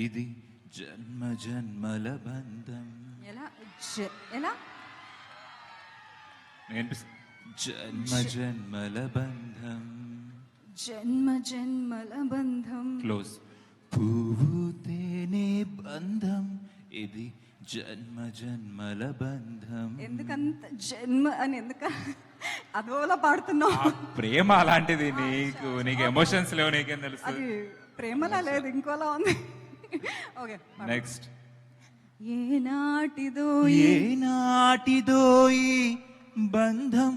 ఇది జన్మ జన్మల బంధం. ఎలా ఎలా జన్మ జన్మల బంధం. జన్మ జన్మల బంధం. క్లోజ్. పువ్వు తేనె బంధం, ఇది జన్మ జన్మల బంధం. ఎందుకంత జన్మ అని అదోలా పాడుతున్నావు? ప్రేమ అలాంటిది. నీకు ఎమోషన్స్ లేవు, నీకేం తెలుసు? అది ప్రేమలా లేదు, ఇంకోలా ఉంది. Okay, next. ఏనాటిదో ఈ బంధం.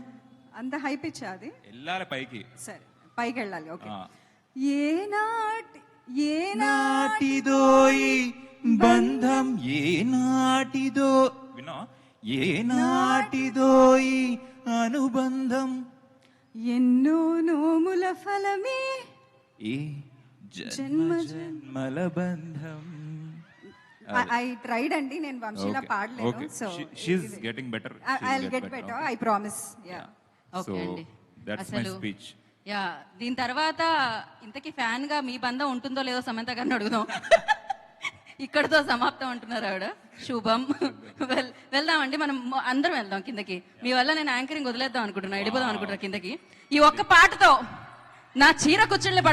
అంత హై పిచ్ అది, వెళ్ళాలి పైకి. సరే పైకి వెళ్ళాలి. ఓకే. ఏనాటిదో ఈ బంధం, ఏనాటిదో వినో, ఏనాటిదో ఈ అనుబంధం, ఎన్నో నోముల ఫలమే ఈ జన్మ జన్మల బంధం. ఐ ట్రైడ్ అండి, నేను వంశీలా పాడలేను. So she's getting better. I will get better, I promise. Yeah, okay అండి. That's my speech. యా, దీని తర్వాత ఇంతకీ ఫ్యాన్ గా మీ బంధం ఉంటుందో లేదో సమంత గారిని అడుగుదాం. ఇక్కడతో సమాప్తం అంటున్నారు ఆవిడ. శుభం. వెళ్దామండి, మనం అందరం వెళ్దాం కిందకి. మీ వల్ల నేను యాంకరింగ్ వదిలేద్దాం అనుకుంటున్నా, వెళ్ళిపోదాం అనుకుంటున్నా కిందకి. ఈ ఒక్క పాటతో నా చీర కుచ్చుల్ని